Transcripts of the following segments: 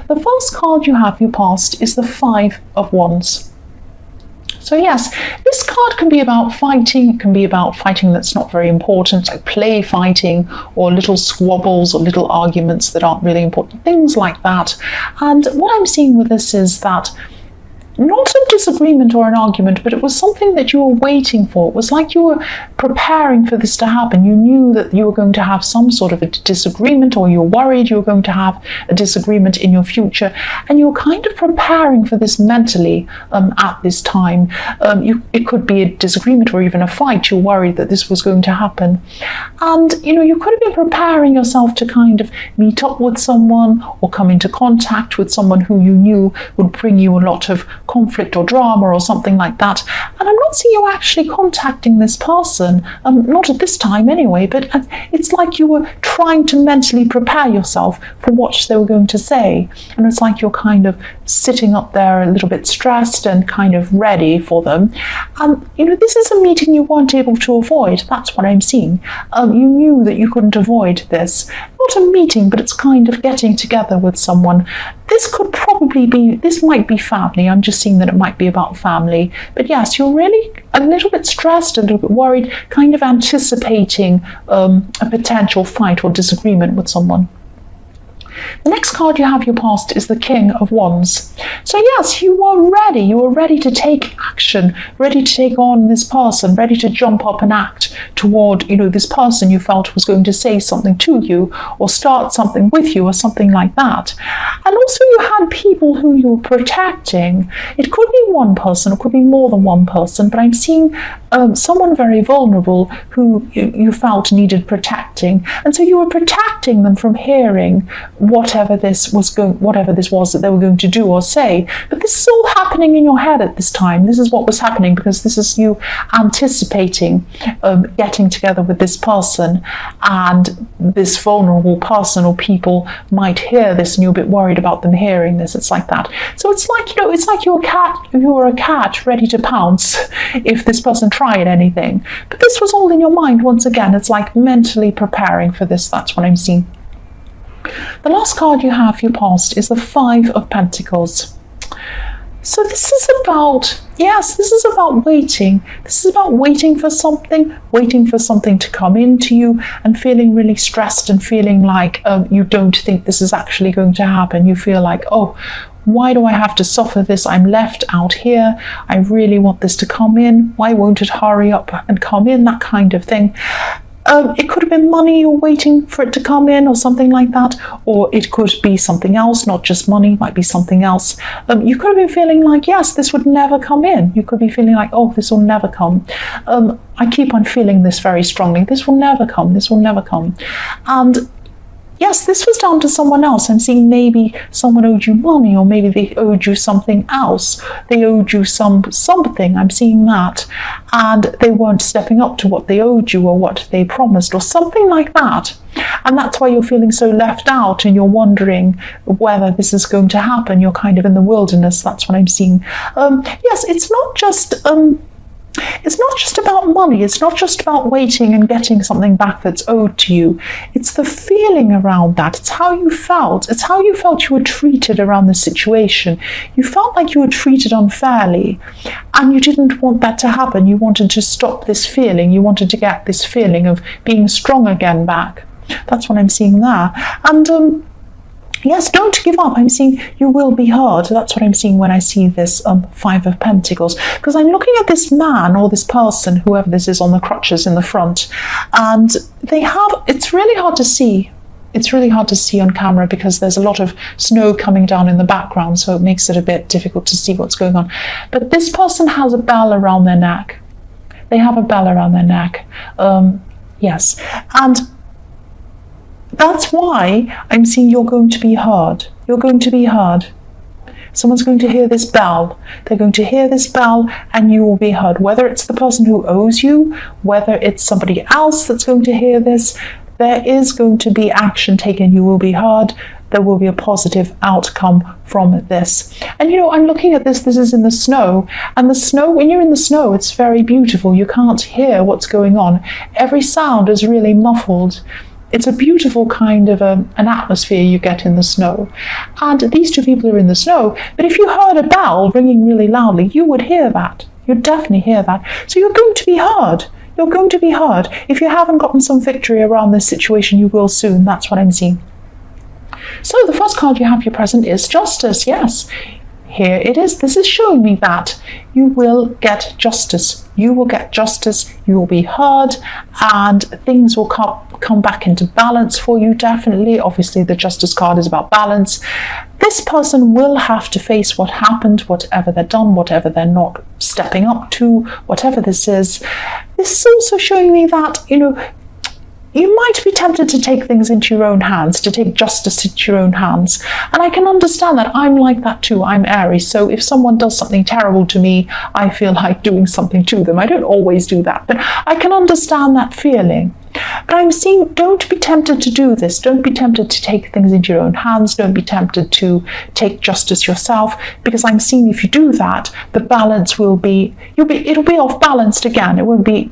The first card you have, your past, is the Five of Wands. So yes, this card can be about fighting. It can be about fighting that's not very important, like play fighting or little squabbles or little arguments that aren't really important, things like that. And what I'm seeing with this is that not a disagreement or an argument, but it was something that you were waiting for. It was like you were preparing for this to happen. You knew that you were going to have some sort of a disagreement, or you're worried you were going to have a disagreement in your future, and you were kind of preparing for this mentally at this time. It could be a disagreement or even a fight. You're worried that this was going to happen. And, you could have been preparing yourself to kind of meet up with someone or come into contact with someone who you knew would bring you a lot of conflict or drama or something like that. And I'm not seeing you actually contacting this person, not at this time anyway, but it's like you were trying to mentally prepare yourself for what they were going to say. And it's like you're kind of sitting up there a little bit stressed and kind of ready for them. And, this is a meeting you weren't able to avoid. That's what I'm seeing. You knew that you couldn't avoid this. Not a meeting, but it's kind of getting together with someone. This might be family. I'm just seeing that it might be about family. But yes, you're really a little bit stressed, a little bit worried, kind of anticipating a potential fight or disagreement with someone. The next card you have, your past, is the King of Wands. So yes, you were ready to take action, ready to take on this person, ready to jump up and act toward, this person you felt was going to say something to you or start something with you or something like that. And also you had people who you were protecting. It could be one person, it could be more than one person, but I'm seeing someone very vulnerable who you felt needed protecting. And so you were protecting them from hearing whatever this was that they were going to do or say. But this is all happening in your head at this time. This is what was happening because this is you anticipating getting together with this person, and this vulnerable person or people might hear this and you're a bit worried about them hearing this. It's like that. So it's like you're a cat ready to pounce if this person tried anything. But this was all in your mind once again. It's like mentally preparing for this. That's what I'm seeing. The last card you have, your past, is the Five of Pentacles. So this is about waiting. This is about waiting for something to come into you and feeling really stressed and feeling like you don't think this is actually going to happen. You feel like, oh, why do I have to suffer this? I'm left out here. I really want this to come in. Why won't it hurry up and come in? That kind of thing. It could have been money you're waiting for it to come in or something like that, or it could be something else, not just money, it might be something else. You could have been feeling like, yes, this would never come in. You could be feeling like, oh, this will never come. I keep on feeling this very strongly. This will never come. This will never come. And yes, this was down to someone else. I'm seeing maybe someone owed you money, or maybe they owed you something else. They owed you something. I'm seeing that. And they weren't stepping up to what they owed you or what they promised or something like that. And that's why you're feeling so left out and you're wondering whether this is going to happen. You're kind of in the wilderness. That's what I'm seeing. Yes, it's not just about money. It's not just about waiting and getting something back that's owed to you. It's the feeling around that. It's how you felt. It's how you felt you were treated around the situation. You felt like you were treated unfairly, and you didn't want that to happen. You wanted to stop this feeling. You wanted to get this feeling of being strong again back. That's what I'm seeing there. And yes, don't give up. I'm seeing you will be heard. That's what I'm seeing when I see this Five of Pentacles. Because I'm looking at this man or this person, whoever this is on the crutches in the front, and it's really hard to see. It's really hard to see on camera because there's a lot of snow coming down in the background, so it makes it a bit difficult to see what's going on. But this person has a bell around their neck. They have a bell around their neck. Yes. And that's why I'm seeing you're going to be heard. You're going to be heard. Someone's going to hear this bell. They're going to hear this bell and you will be heard. Whether it's the person who owes you, whether it's somebody else that's going to hear this, there is going to be action taken. You will be heard. There will be a positive outcome from this. And I'm looking at this is in the snow. And the snow, when you're in the snow, it's very beautiful. You can't hear what's going on. Every sound is really muffled. it's a beautiful kind of an atmosphere you get in the snow. And these two people are in the snow, but if you heard a bell ringing really loudly, you would hear that. You'd definitely hear that. So you're going to be heard. You're going to be heard. If you haven't gotten some victory around this situation, you will soon. That's what I'm seeing. So the first card you have your present is Justice. Yes, here it is. This is showing me that you will get justice. You will get justice. You will be heard, and things will come back into balance for you, definitely. Obviously, the Justice card is about balance. This person will have to face what happened, whatever they're done, whatever they're not stepping up to, whatever this is. This is also showing me that, you might be tempted to take things into your own hands, to take justice into your own hands. And I can understand that. I'm like that too. I'm Aries. So if someone does something terrible to me, I feel like doing something to them. I don't always do that, but I can understand that feeling. But I'm seeing, don't be tempted to do this. Don't be tempted to take things into your own hands. Don't be tempted to take justice yourself, because I'm seeing if you do that, the balance will be, it'll be off balanced again. It won't be,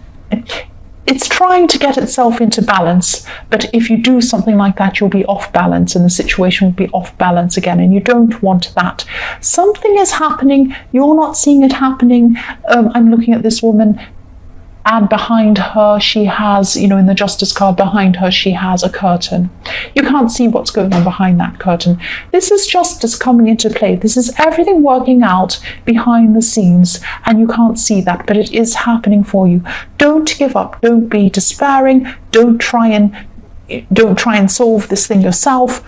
it's trying to get itself into balance, but if you do something like that, you'll be off balance and the situation will be off balance again, and you don't want that. Something is happening, you're not seeing it happening. I'm looking at this woman, and behind her she has, in the Justice card behind her, she has a curtain. You can't see what's going on behind that curtain. This is justice coming into play. This is everything working out behind the scenes, and you can't see that, but it is happening for you. Don't give up. Don't be despairing. Don't try and solve this thing yourself.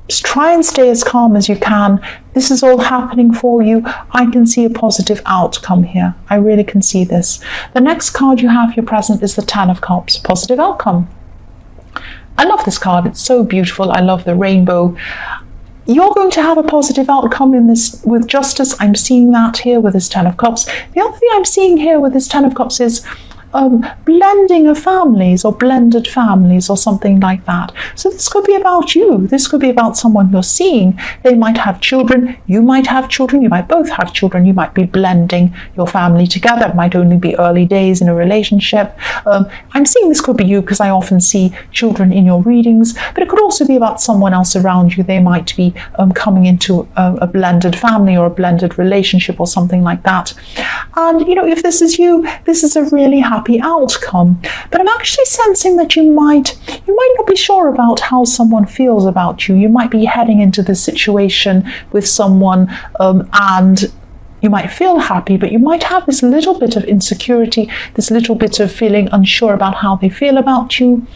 Just try and stay as calm as you can. This is all happening for you. I can see a positive outcome here. I really can see this. The next card you have your present is the Ten of Cups, positive outcome. I love this card. It's so beautiful. I love the rainbow. You're going to have a positive outcome in this with justice. I'm seeing that here with this Ten of Cups. The other thing I'm seeing here with this Ten of Cups is blending of families or blended families or something like that. So this could be about you. This could be about someone you're seeing. They might have children. You might have children. You might both have children. You might be blending your family together. It might only be early days in a relationship. I'm seeing this could be you because I often see children in your readings, but it could also be about someone else around you. They might be coming into a blended family or a blended relationship or something like that. And if this is you, this is a really happy outcome. But I'm actually sensing that you might not be sure about how someone feels about you. You might be heading into this situation with someone and you might feel happy, but you might have this little bit of insecurity, this little bit of feeling unsure about how they feel about you.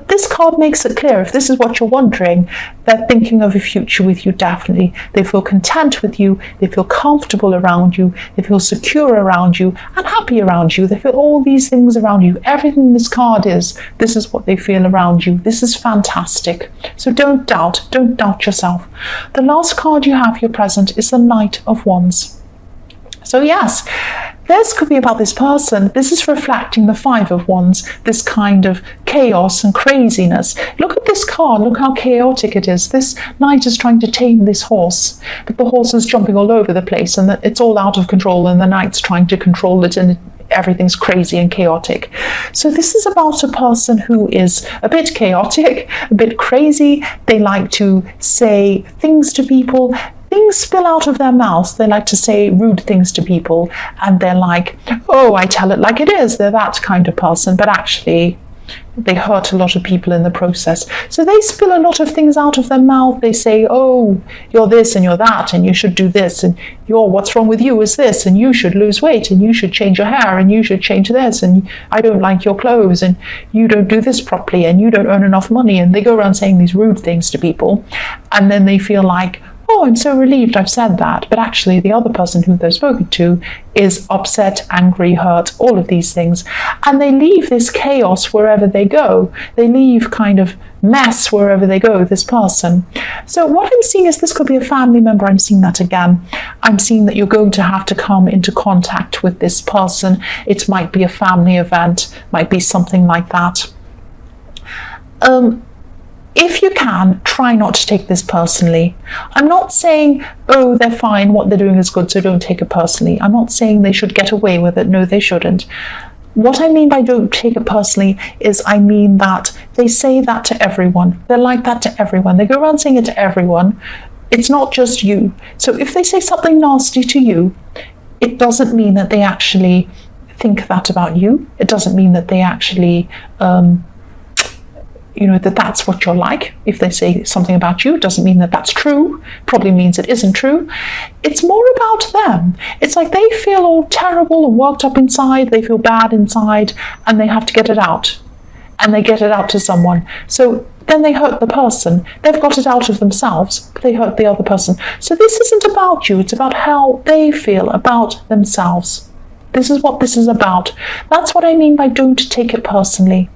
This card makes it clear, if this is what you're wondering, they're thinking of a future with you, definitely. They feel content with you, they feel comfortable around you, they feel secure around you, and happy around you. They feel all these things around you. Everything this card is, this is what they feel around you. This is fantastic. So don't doubt yourself. The last card you have here present is the Knight of Wands. So yes, this could be about this person. This is reflecting the Five of Wands, this kind of chaos and craziness. Look at this card, look how chaotic it is. This knight is trying to tame this horse, but the horse is jumping all over the place and it's all out of control, and the knight's trying to control it, and everything's crazy and chaotic. So this is about a person who is a bit chaotic, a bit crazy. They like to say things to people. Things spill out of their mouths. They like to say rude things to people, and they're like, oh, I tell it like it is. They're that kind of person, but actually they hurt a lot of people in the process. So they spill a lot of things out of their mouth. They say, oh, you're this and you're that, and you should do this, and what's wrong with you is this, and you should lose weight, and you should change your hair, and you should change this, and I don't like your clothes, and you don't do this properly, and you don't earn enough money. And they go around saying these rude things to people, and then they feel like, oh, I'm so relieved I've said that. But actually the other person who they've spoken to is upset, angry, hurt, all of these things. And they leave this chaos wherever they go. They leave kind of mess wherever they go, this person. So what I'm seeing is this could be a family member. I'm seeing that again. I'm seeing that you're going to have to come into contact with this person. It might be a family event, might be something like that. If you can, try not to take this personally. I'm not saying, oh, they're fine, what they're doing is good, so don't take it personally. I'm not saying they should get away with it. No, they shouldn't. What I mean by don't take it personally is I mean that they say that to everyone. They're like that to everyone. They go around saying it to everyone. It's not just you. So if they say something nasty to you, it doesn't mean that they actually think that about you. It doesn't mean that they actually that that's what you're like. If they say something about you, it doesn't mean that that's true. Probably means it isn't true. It's more about them. It's like they feel all terrible and worked up inside. They feel bad inside, and they have to get it out. And they get it out to someone. So then they hurt the person. They've got it out of themselves, but they hurt the other person. So this isn't about you. It's about how they feel about themselves. This is what this is about. That's what I mean by don't take it personally.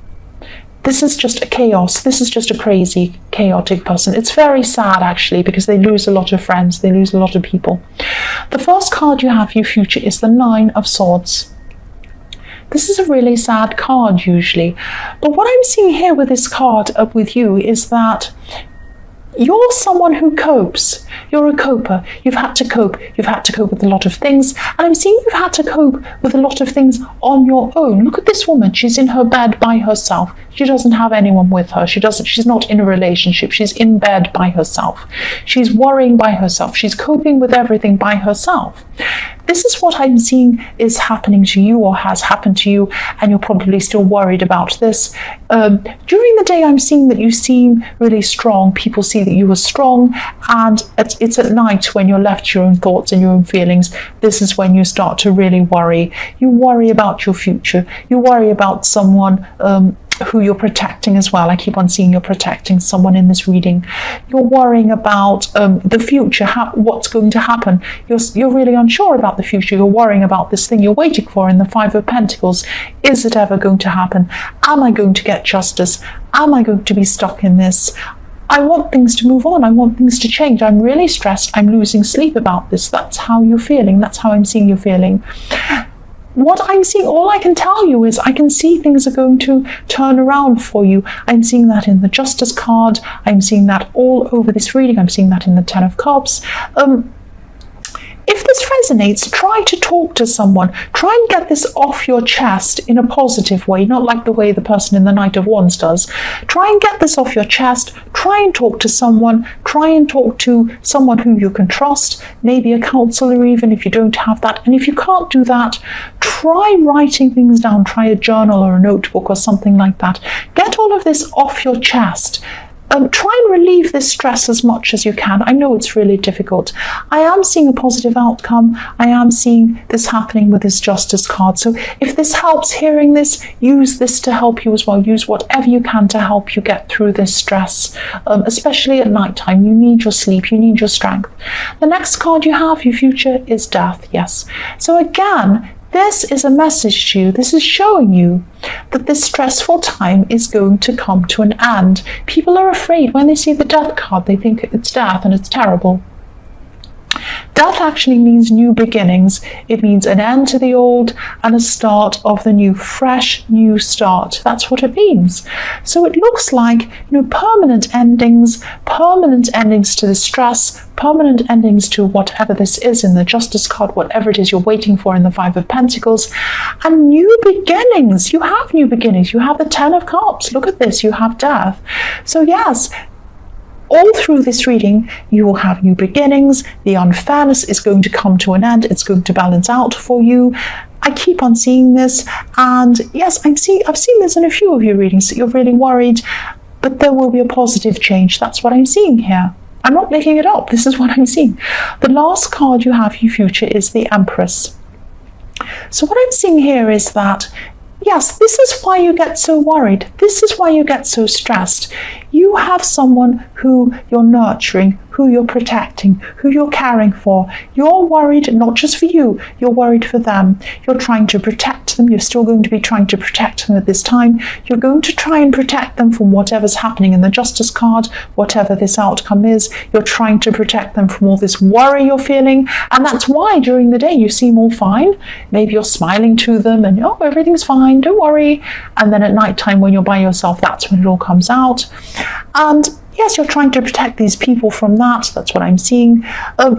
This is just a chaos. This is just a crazy, chaotic person. It's very sad, actually, because they lose a lot of friends. They lose a lot of people. The first card you have for your future is the Nine of Swords. This is a really sad card, usually. But what I'm seeing here with this card up with you is that you're someone who copes. You're a coper. You've had to cope. You've had to cope with a lot of things. And I'm seeing you've had to cope with a lot of things on your own. Look at this woman. She's in her bed by herself. She doesn't have anyone with her. She's not in a relationship. She's in bed by herself. She's worrying by herself. She's coping with everything by herself. This is what I'm seeing is happening to you or has happened to you, and you're probably still worried about this. During the day, I'm seeing that you seem really strong. People see that you are strong, and it's at night when you're left to your own thoughts and your own feelings. This is when you start to really worry. You worry about your future. You worry about someone who you're protecting as well. I keep on seeing you're protecting someone in this reading. You're worrying about the future, what's going to happen. You're really unsure about the future. You're worrying about this thing you're waiting for in the Five of Pentacles. Is it ever going to happen? Am I going to get justice? Am I going to be stuck in this? I want things to move on. I want things to change. I'm really stressed. I'm losing sleep about this. That's how you're feeling. That's how I'm seeing you feeling. What I'm seeing, all I can tell you is I can see things are going to turn around for you. I'm seeing that in the Justice card. I'm seeing that all over this reading. I'm seeing that in the Ten of Cups. If this resonates, try to talk to someone. Try and get this off your chest in a positive way, not like the way the person in the Knight of Wands does. Try and get this off your chest. Try and talk to someone. Try and talk to someone who you can trust, maybe a counselor even if you don't have that. And if you can't do that, try writing things down. Try a journal or a notebook or something like that. Get all of this off your chest. Try and relieve this stress as much as you can. I know it's really difficult. I am seeing a positive outcome. I am seeing this happening with this Justice card. So if this helps, hearing this, use this to help you as well. Use whatever you can to help you get through this stress, especially at night time. You need your sleep. You need your strength. The next card you have, your future, is Death. Yes. So again, this is a message to you. This is showing you that this stressful time is going to come to an end. People are afraid when they see the Death card. They think it's death and it's terrible. Death actually means new beginnings. It means an end to the old and a start of the new, fresh new start. That's what it means. So it looks like, permanent endings to the stress, permanent endings to whatever this is in the Justice card, whatever it is you're waiting for in the Five of Pentacles, and new beginnings. You have new beginnings. You have the Ten of Cups. Look at this. You have Death. So yes, all through this reading, you will have new beginnings. The unfairness is going to come to an end. It's going to balance out for you. I keep on seeing this. And yes, I've seen this in a few of your readings that you're really worried, but there will be a positive change. That's what I'm seeing here. I'm not making it up. This is what I'm seeing. The last card you have for your future is the Empress. So what I'm seeing here is that, yes, this is why you get so worried. This is why you get so stressed. You have someone who you're nurturing, who you're protecting, who you're caring for. You're worried not just for you, you're worried for them. You're trying to protect them. You're still going to be trying to protect them at this time. You're going to try and protect them from whatever's happening in the Justice card, whatever this outcome is. You're trying to protect them from all this worry you're feeling. And that's why during the day you seem all fine. Maybe you're smiling to them and, oh, everything's fine, don't worry. And then at night time when you're by yourself, that's when it all comes out. And yes, you're trying to protect these people from that. That's what I'm seeing.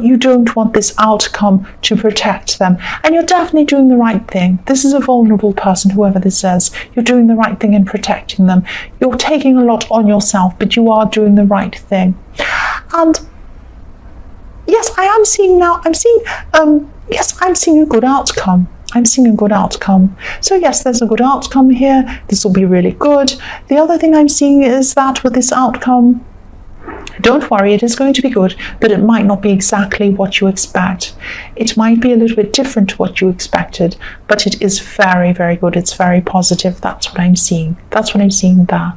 You don't want this outcome to protect them. And you're definitely doing the right thing. This is a vulnerable person, whoever this is. You're doing the right thing in protecting them. You're taking a lot on yourself, but you are doing the right thing. And yes, I am seeing now, I'm seeing a good outcome. I'm seeing a good outcome. So yes, there's a good outcome here. This will be really good. The other thing I'm seeing is that with this outcome, don't worry, it is going to be good, but it might not be exactly what you expect. It might be a little bit different to what you expected, but it is very, very good. It's very positive. That's what I'm seeing. That's what I'm seeing there.